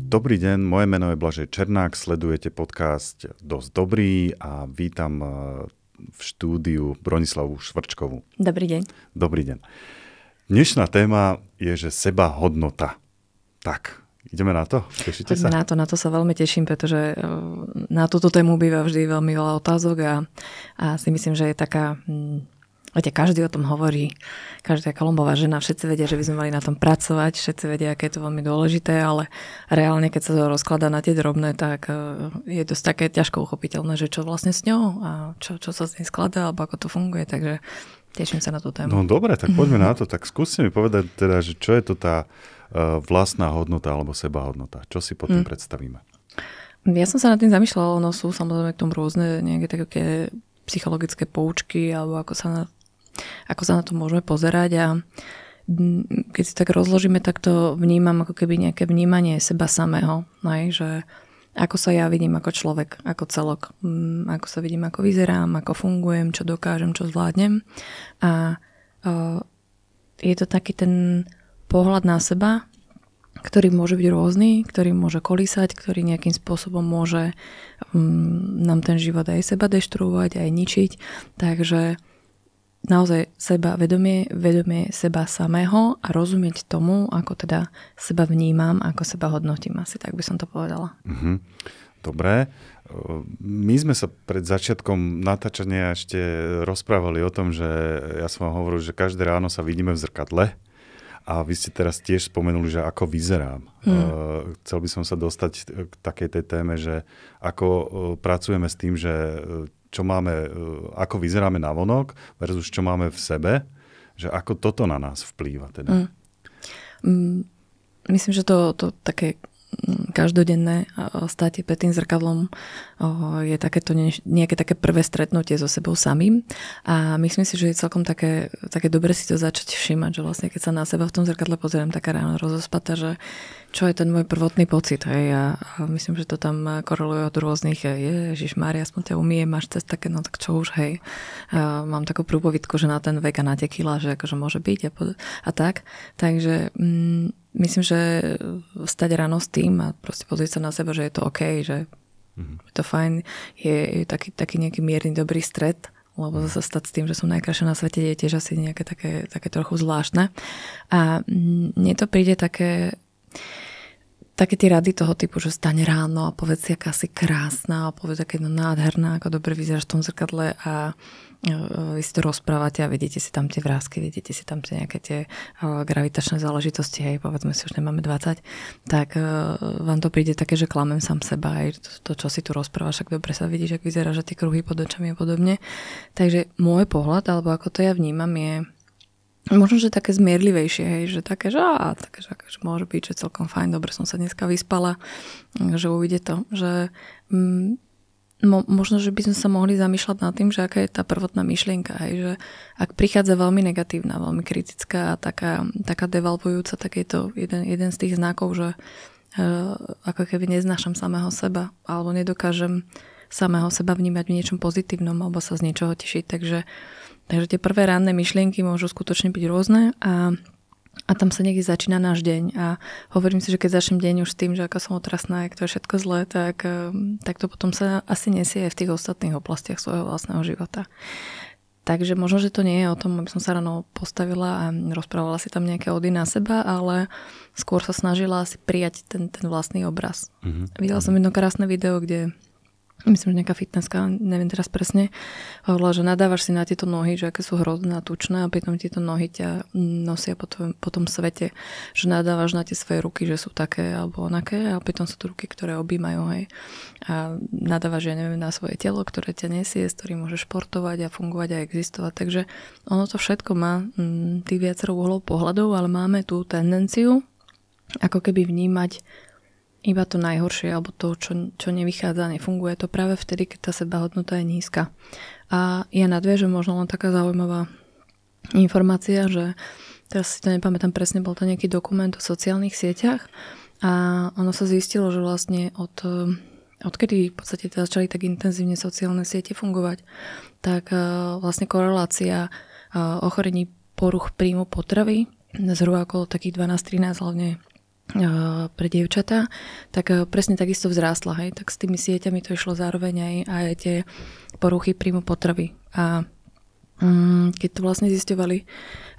Dobrý deň, moje meno je Blažej Černák, sledujete podcast Dosť dobrý a vítam v štúdiu Bronislavu Švrčkovú. Dobrý deň. Dobrý deň. Dnešná téma je, že sebahodnota. Tak, ideme na to? Tešíte sa? Na to sa veľmi teším, pretože na túto tému býva vždy veľmi veľa otázok a si myslím, že je taká... Viete, každý o tom hovorí, každá Kolumbová žena, všetci vedia, že by sme mali na tom pracovať, všetci vedia, aké je to veľmi dôležité, ale reálne, keď sa to rozkladá na tie drobné, tak je dosť také ťažko uchopiteľné, že čo vlastne s ňou a čo sa z nej skladá, alebo ako to funguje, takže teším sa na tú tému. No dobre, tak poďme na to, tak skúste mi povedať teda, že čo je to tá vlastná hodnota alebo sebahodnota, čo si potom predstavíme? Ja som sa nad tým zamýšľala, no sú samozrejme k tomu rôzne nejaké také psychologické poučky, alebo ako sa na to môžeme pozerať a keď si tak rozložíme, tak to vnímam ako keby nejaké vnímanie seba samého, že ako sa ja vidím ako človek, ako celok, ako sa vidím, ako vyzerám, ako fungujem, čo dokážem, čo zvládnem a je to taký ten pohľad na seba, ktorý môže byť rôzny, ktorý môže kolísať, ktorý nejakým spôsobom môže nám ten život aj seba deštruovať, aj ničiť, takže naozaj vedomie seba samého a rozumieť tomu, ako teda seba vnímam, ako seba hodnotím. Asi tak by som to povedala. Dobre. My sme sa pred začiatkom natáčania ešte rozprávali o tom, že ja som vám hovoril, že každé ráno sa vidíme v zrkadle a vy ste teraz tiež spomenuli, že ako vyzerám. Chcel by som sa dostať k takej tej téme, že ako pracujeme s tým, že čo máme, ako vyzeráme navonok versus čo máme v sebe, že ako toto na nás vplýva teda. Myslím, že to také každodenné státie pred tým zrkadlom je takéto nejaké také prvé stretnutie so sebou samým a myslím si, že je celkom také dobre si to začať všímať, že vlastne keď sa na seba v tom zrkadle pozerám taká ráno rozospatá, že čo je ten môj prvotný pocit, hej, a myslím, že to tam koreluje od rôznych, Ježišmária, aspoň ťa umiem, máš cez také, no tak čo už, hej. Mám takú prúpovidku, že na ten vek a na tie kilá, že akože môže byť a tak. Takže myslím, že vstať ráno s tým a proste pozrieť sa na seba, že je to OK, že je to fajn, je taký nejaký mierny dobrý stred, lebo zase stať s tým, že som najkrajšia na svete, je tiež asi nejaké také trochu zvláštne. A mne to príde také tie rady toho typu, že staň ráno a povedz si, aká si krásna a povedz, aká je nádherná, ako dobre vyzeráš v tom zrkadle a vy si to rozprávate a vidíte si tam tie vrásky, vidíte si tam nejaké tie gravitačné záležitosti, hej, povedzme si, už nemáme 20, tak vám to príde také, že klamem sám seba, aj to, čo si tu rozprávaš, ak dobre sa vidíš, ak vyzeráš, že tie kruhy pod očami a podobne. Takže môj pohľad, alebo ako to ja vnímam, je možno, že také zmierlivejšie, hej, že také, že môže byť, že celkom fajn, dobre som sa dneska vyspala, že uvidie to, že možno, že by sme sa mohli zamýšľať nad tým, že aká je tá prvotná myšlienka, hej, že ak prichádza veľmi negatívna, veľmi kritická a taká devalvujúca, tak je to jeden z tých znakov, že ako keby neznášam samého seba, alebo nedokážem samého seba vnímať v niečom pozitívnom, alebo sa z niečoho tešiť, takže tie prvé ranné myšlienky môžu skutočne byť rôzne a tam sa niekde začína náš deň a hovorím si, že keď začnem deň už s tým, že aká som otrasná, jak to je všetko zlé, tak to potom sa asi nesie aj v tých ostatných oblastiach svojho vlastného života. Takže možno, že to nie je o tom, aby som sa ráno postavila a rozprávala si tam nejaké ody na seba, ale skôr sa snažila si prijať ten vlastný obraz. Videla som jedno krásne video, kde myslím, že nejaká fitnesska, neviem teraz presne, hovorila, že nadávaš si na tieto nohy, že aké sú hrozné a tučné a pritom tieto nohy ťa nosia po tom svete, že nadávaš na tie svoje ruky, že sú také alebo onaké a pritom sú to ruky, ktoré objímajú, hej. A nadávaš, ja neviem, na svoje telo, ktoré ťa nesie, s ktorým môžeš športovať a fungovať a existovať. Takže ono to všetko má tých viacero uhlov pohľadov, ale máme tú tendenciu ako keby vnímať iba to najhoršie, alebo to, čo nevychádza, nefunguje. To práve vtedy, keď tá sebahodnota je nízka. A ja nadviežem možno len taká zaujímavá informácia, že teraz si to nepamätám presne, bol to nejaký dokument o sociálnych sieťach a ono sa zistilo, že vlastne odkedy v podstate začali tak intenzívne sociálne siete fungovať, tak vlastne korelácia ochorení poruch príjmu potravy zhruba okolo takých 12-13 hlavne pre dievčatá, tak presne takisto vzrástla. Hej. Tak s tými sieťami to išlo zároveň aj tie poruchy príjmu potravy. A keď to vlastne zisťovali,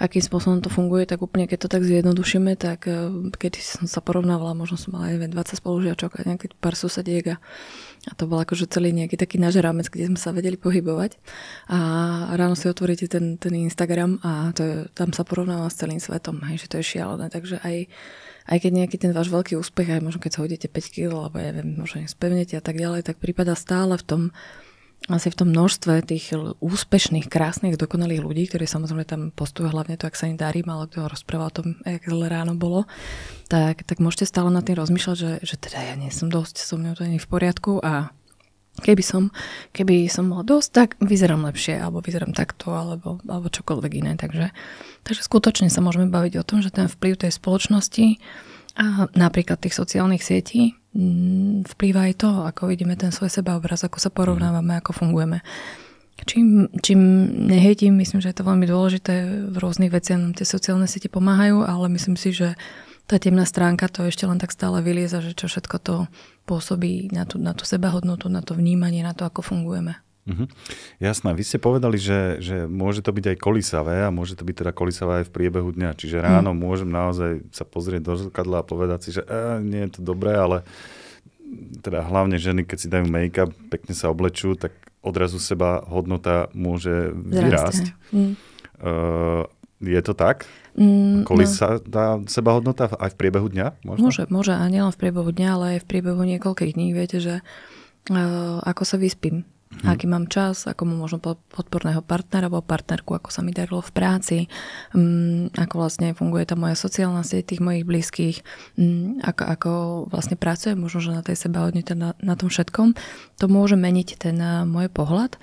akým spôsobom to funguje, tak úplne keď to tak zjednodušíme, tak keď som sa porovnávala, možno som mala aj 20 spolužiačok a nejaký pár susediek a to bol akože celý nejaký taký náš rámec, kde sme sa vedeli pohybovať a ráno si otvoríte ten Instagram a tam sa porovnáva s celým svetom, hej, že to je šialené, takže aj keď nejaký ten váš veľký úspech, aj možno keď sa hodíte 5 kg, alebo ja viem, možno spevnete a tak ďalej, tak prípada stále v tom množstve tých úspešných, krásnych, dokonalých ľudí, ktorí samozrejme tam postujú hlavne to, ak sa im darí, málo kto rozpráva o tom, jak ráno bolo, tak môžete stále nad tým rozmýšľať, že teda ja nie som dosť, so mnou to nie je v poriadku a keby som mala dosť, tak vyzerám lepšie, alebo vyzerám takto, alebo čokoľvek iné. Takže skutočne sa môžeme baviť o tom, že ten vplyv tej spoločnosti a napríklad tých sociálnych sietí vplýva aj to, ako vidíme ten svoj sebaobraz, ako sa porovnávame, ako fungujeme. Čím nehejtím, myslím, že je to veľmi dôležité, v rôznych veciach nám tie sociálne siete pomáhajú, ale myslím si, že tá temná stránka to ešte len tak stále vylieza, že čo všetko to pôsobí na tú sebahodnotu, na to vnímanie, na to, ako fungujeme. Jasné. Vy ste povedali, že môže to byť aj kolísavé a môže to byť teda kolísavé aj v priebehu dňa. Čiže ráno môžem naozaj sa pozrieť do zrkadla a povedať si, že nie je to dobré, ale teda hlavne ženy, keď si dajú make-up, pekne sa oblečú, tak odrazu seba hodnota môže vyrásť. Je to tak? Kolísa tá sebahodnota aj v priebehu dňa? Môže a nielen v priebehu dňa, ale aj v priebehu niekoľkých dní. Viete, že ako sa vyspím, aký mám čas, ako mám možno podporného partnera alebo partnerku, ako sa mi darilo v práci, ako vlastne funguje tá moja sociálna sieť tých mojich blízkych, ako vlastne pracujem možno, že na tej sebahodnote, na tom všetkom. To môže meniť ten môj pohľad,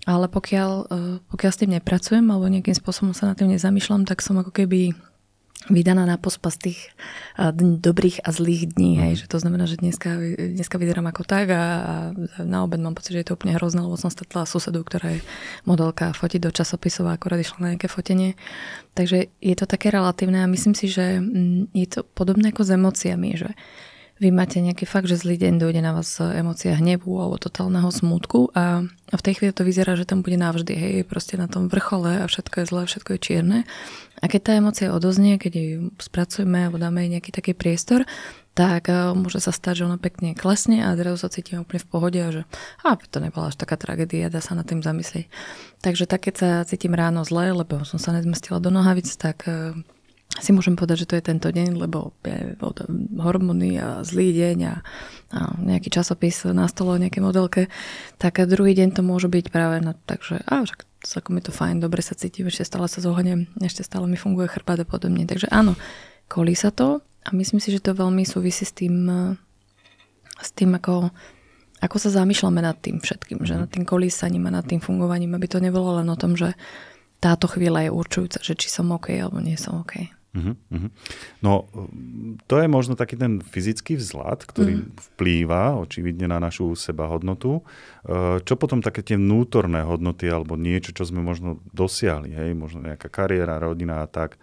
ale pokiaľ s tým nepracujem alebo nejakým spôsobom sa nad tým nezamýšľam, tak som ako keby vydaná na pospas tých dobrých a zlých dní. Hej. Že to znamená, že dneska vyzerám ako tak a na obed mám pocit, že je to úplne hrozné, lebo som stretla susedu, ktorá je modelka, fotí do časopisov a akorát išla na nejaké fotenie. Takže je to také relatívne a myslím si, že je to podobné ako s emóciami, že vy máte nejaký fakt, že zlý deň, dojde na vás emócia hnevu alebo totálneho smútku a v tej chvíli to vyzerá, že tam bude navždy, hej, proste na tom vrchole a všetko je zlé, všetko je čierne. A keď tá emócia odoznie, keď ju spracujeme alebo dáme jej nejaký taký priestor, tak môže sa stať, že ona pekne klesne a zrazu sa cítime úplne v pohode a že to nebola až taká tragédia, dá sa nad tým zamyslieť. Takže tak, keď sa cítim ráno zle, lebo som sa nezmestila do nohavic, tak si môžem povedať, že to je tento deň, lebo je hormóny a zlý deň a nejaký časopis na stole o nejakej modelke, tak druhý deň to môže byť práve takže však celkom je to fajn, dobre sa cítim, ešte stále sa zohnem, ešte stále mi funguje chrbát a podobne. Takže áno, kolí sa to a myslím si, že to veľmi súvisí s tým ako sa zamýšľame nad tým všetkým, že nad tým kolísaním a nad tým fungovaním, aby to nebolo len o tom, že táto chvíľa je určujúca, že či som OK alebo nie som OK. No, to je možno taký ten fyzický vzhľad, ktorý vplýva očividne na našu sebahodnotu. Čo potom také tie vnútorné hodnoty alebo niečo, čo sme možno dosiahli, hej? Možno nejaká kariéra, rodina a tak.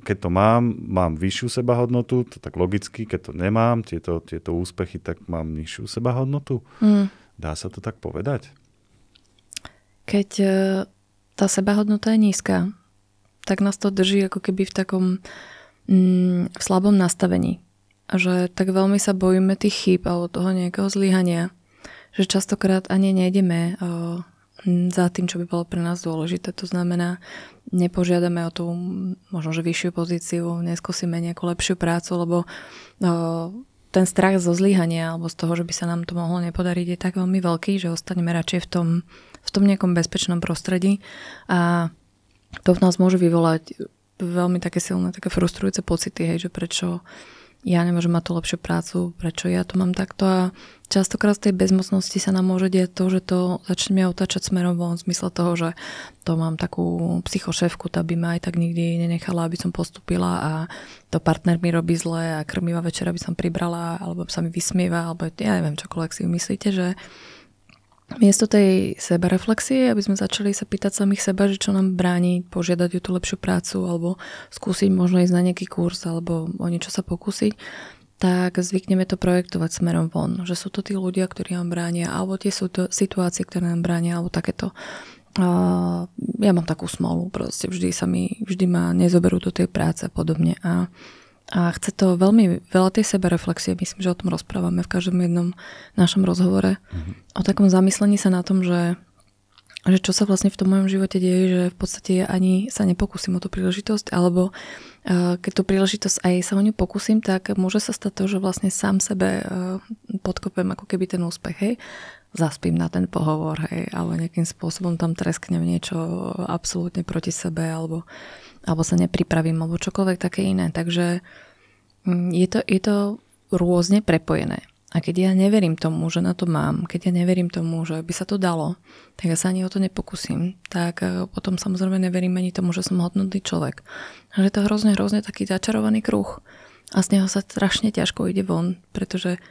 Keď to mám vyššiu sebahodnotu, to tak logicky, keď to nemám, tieto úspechy, tak mám nižšiu sebahodnotu. Dá sa to tak povedať? Keď tá sebahodnota je nízka, tak nás to drží ako keby v takom v slabom nastavení. A že tak veľmi sa bojíme tých chýb alebo toho nejakého zlyhania, že častokrát ani nejdeme za tým, čo by bolo pre nás dôležité. To znamená, nepožiadame o tú možno, že vyššiu pozíciu, neskúsime nejakú lepšiu prácu, lebo ten strach zo zlyhania alebo z toho, že by sa nám to mohlo nepodariť, je tak veľmi veľký, že ostaneme radšej v tom nejakom bezpečnom prostredí a to v nás môže vyvolať veľmi také silné, také frustrujúce pocity, hej, že prečo ja nemôžem mať tú lepšiu prácu, prečo ja to mám takto a častokrát z tej bezmocnosti sa nám môže diať to, že to začneme otáčať smerom von v zmysle toho, že to mám takú psychošéfku, tá by ma aj tak nikdy nenechala, aby som postupila a to partner mi robí zle a krmivá večera by som pribrala alebo sa mi vysmieva, alebo ja neviem, čokoľvek si myslíte, že miesto tej sebareflexie, aby sme začali sa pýtať samých seba, že čo nám bráni požiadať o tú lepšiu prácu alebo skúsiť možno ísť na nejaký kurz alebo o niečo sa pokúsiť, tak zvykneme to projektovať smerom von. Že sú to tí ľudia, ktorí nám bránia, alebo tie sú to situácie, ktoré nám bránia, alebo takéto. Ja mám takú smolu, proste vždy ma nezoberú do tej práce a podobne. A chce to veľmi veľa tej sebereflexie, myslím, že o tom rozprávame v každom jednom našom rozhovore. O takom zamyslení sa na tom, že čo sa vlastne v tom mojom živote deje, že v podstate ja ani sa nepokúsim o tú príležitosť, alebo keď tú príležitosť aj sa o ňu pokúsim, tak môže sa stať to, že vlastne sám sebe podkopem ako keby ten úspech, hej. Zaspím na ten pohovor, hej, alebo nejakým spôsobom tam tresknem niečo absolútne proti sebe, alebo sa nepripravím, alebo čokoľvek také iné. Takže je to rôzne prepojené. A keď ja neverím tomu, že na to mám, keď ja neverím tomu, že by sa to dalo, tak ja sa ani o to nepokúsim. Tak potom samozrejme neverím ani tomu, že som hodnotný človek. A že to je hrozne taký začarovaný kruh. A z neho sa strašne ťažko ide von, pretože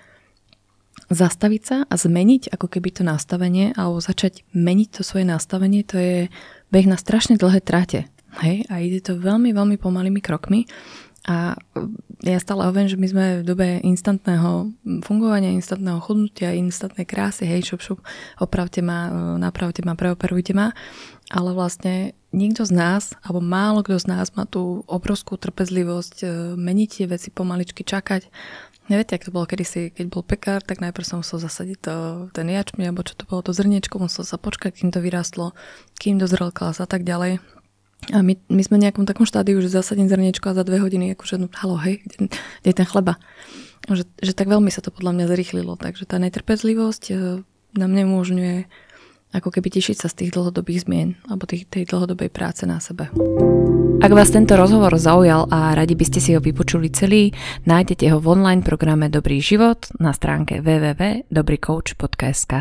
zastaviť sa a zmeniť ako keby to nastavenie alebo začať meniť to svoje nastavenie, to je beh na strašne dlhé trate. Hej? A ide to veľmi, veľmi pomalými krokmi. A ja stále hovorím, že my sme v dobe instantného fungovania, instantného chudnutia, instantnej krásy, hej, šup, opravte ma, napravte ma, preoperujte ma, ale vlastne nikto z nás, alebo málo kto z nás má tú obrovskú trpezlivosť meniť tie veci pomaličky, čakať. Neviete, ak to bolo kedysi, keď bol pekár, tak najprv som musel zasadiť ten jačmeň, alebo čo to bolo, to zrniečko, musel sa počkať, kým to vyrastlo, kým dozrel klas a tak ďalej. A my sme v nejakom takom štádiu, že zasadím zrniečko a za 2 hodiny akože, no halo, hej, kde je ten chleba? Že tak veľmi sa to podľa mňa zrýchlilo. Takže tá netrpezlivosť nám neumožňuje ako keby tešiť sa z tých dlhodobých zmien alebo tej dlhodobej práce na sebe. Ak vás tento rozhovor zaujal a radi by ste si ho vypočuli celý, nájdete ho v online programe Dobrý život na stránke www.dobrycoach.sk.